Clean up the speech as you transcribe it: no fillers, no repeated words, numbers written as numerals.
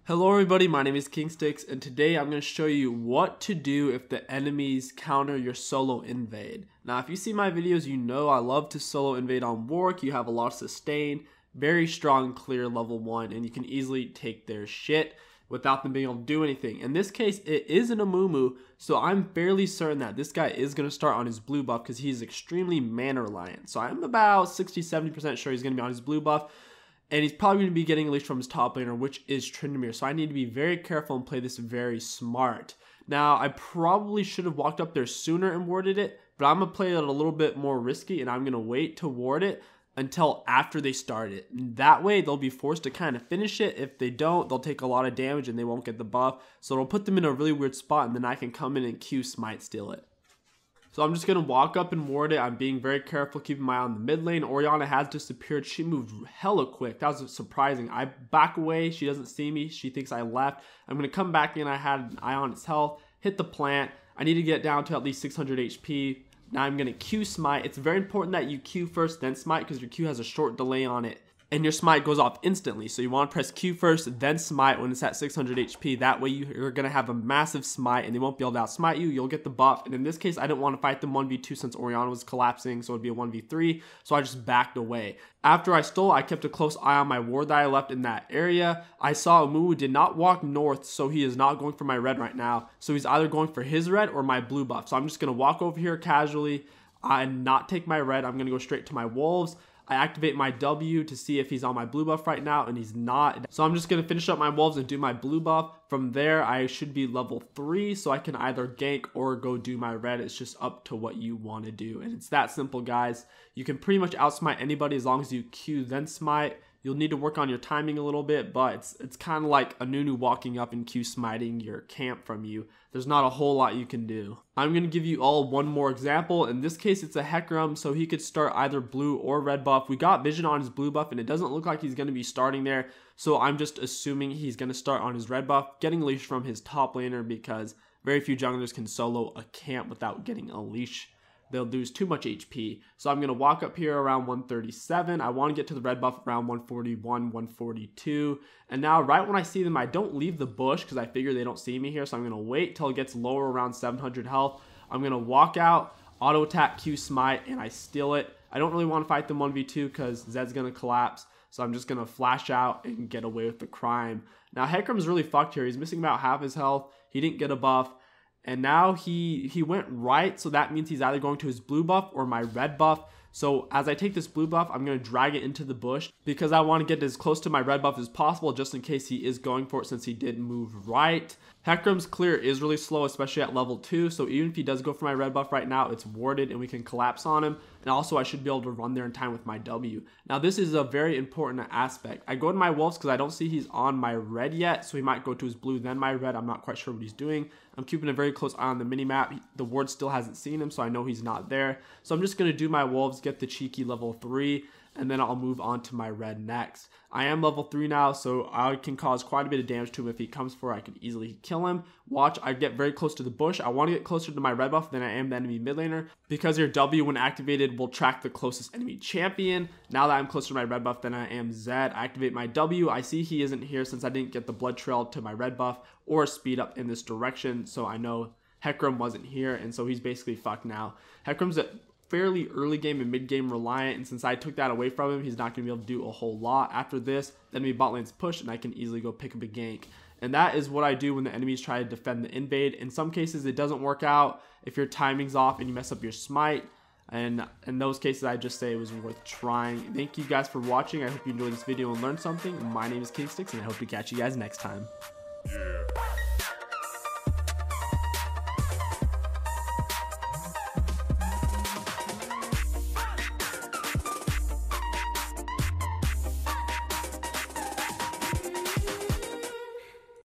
Hello everybody, my name is KingStix and today I'm going to show you what to do if the enemies counter your solo invade. Now if you see my videos, you know I love to solo invade on Warwick. You have a lot of sustain, very strong clear level 1, and you can easily take their shit without them being able to do anything. In this case, it is an 𝐂𝐤𝐢, so I'm fairly certain that this guy is going to start on his blue buff because he's extremely mana reliant. So I'm about 60-70% sure he's going to be on his blue buff. And he's probably going to be getting unleashed from his top laner, which is Tryndamere. So I need to be very careful and play this very smart. Now, I probably should have walked up there sooner and warded it, but I'm going to play it a little bit more risky, and I'm going to wait to ward it until after they start it. And that way, they'll be forced to kind of finish it. If they don't, they'll take a lot of damage and they won't get the buff. So it'll put them in a really weird spot, and then I can come in and 𝐂 steal it. So I'm just going to walk up and ward it. I'm being very careful, keeping my eye on the mid lane. Orianna has disappeared. She moved hella quick. That was surprising. I back away. She doesn't see me. She thinks I left. I'm going to come back in. I had an eye on its health. Hit the plant. I need to get down to at least 600 HP. Now I'm going to 𝐂. It's very important that you Q first, then smite, because your Q has a short delay on it. And your smite goes off instantly. So you want to press Q first, then smite when it's at 600 HP. That way you're going to have a massive smite and they won't be able to outsmite you. You'll get the buff. And in this case, I didn't want to fight them 1v2 since Orianna was collapsing. So it'd be a 1v3. So I just backed away. After I stole, I kept a close eye on my ward that I left in that area. I saw 𝐂𝐤𝐢 did not walk north, so he is not going for my red right now. So he's either going for his red or my blue buff. So I'm just going to walk over here casually and not take my red. I'm going to go straight to my wolves. I activate my W to see if he's on my blue buff right now, and he's not. So I'm just going to finish up my wolves and do my blue buff. From there, I should be level 3, so I can either gank or go do my red. It's just up to what you want to do. And it's that simple, guys. You can pretty much outsmite anybody as long as you Q then smite. You'll need to work on your timing a little bit, but it's kind of like a 𝐂𝐤𝐢 walking up and 𝐂 smiting your camp from you. There's not a whole lot you can do. I'm going to give you all one more example. In this case, it's a 𝐂𝐸𝐺, so he could start either blue or red buff. We got vision on his blue buff, and it doesn't look like he's going to be starting there. So I'm just assuming he's going to start on his red buff, getting leash from his top laner because very few junglers can solo a camp without getting a leash. They'll lose too much HP. So I'm going to walk up here around 137. I want to get to the red buff around 141, 142. And now right when I see them, I don't leave the bush because I figure they don't see me here. So I'm going to wait till it gets lower around 700 health. I'm going to walk out, auto attack 𝐂, and I steal it. I don't really want to fight them 1v2 because Zed's going to collapse. So I'm just going to flash out and get away with the crime. Now 𝐂𝐸𝐺's really fucked here. He's missing about half his health. He didn't get a buff. And now he went right, so that means he's either going to his blue buff or my red buff. So as I take this blue buff, I'm going to drag it into the bush because I want to get as close to my red buff as possible just in case he is going for it since he did move right. 𝐂𝐸𝐺's clear is really slow, especially at level 2. So even if he does go for my red buff right now, it's warded and we can collapse on him. And also I should be able to run there in time with my W. Now this is a very important aspect. I go to my wolves because I don't see he's on my red yet. So he might go to his blue, then my red. I'm not quite sure what he's doing. I'm keeping a very close eye on the minimap. The ward still hasn't seen him, so I know he's not there. So I'm just going to do my wolves, get the cheeky level 3, and then I'll move on to my red next. I am level 3 now, so I can cause quite a bit of damage to him. If he comes for it, I could easily kill him. Watch, I get very close to the bush. I want to get closer to my red buff than I am the enemy mid laner because your W, when activated, will track the closest enemy champion. Now that I'm closer to my red buff than I am Zed, I activate my W. I see he isn't here since I didn't get the blood trail to my red buff or speed up in this direction, so I know 𝐂𝐸𝐺 wasn't here, and so he's basically fucked now. 𝐂𝐸𝐺's a fairly early game and mid game reliant, and since I took that away from him, he's not going to be able to do a whole lot. After this, the enemy bot lane's pushed and I can easily go pick up a gank. And that is what I do when the enemies try to defend the invade. In some cases it doesn't work out if your timing's off and you mess up your smite, and in those cases I just say it was worth trying. Thank you guys for watching. I hope you enjoyed this video and learned something. My name is KingStix and I hope to catch you guys next time. Yeah.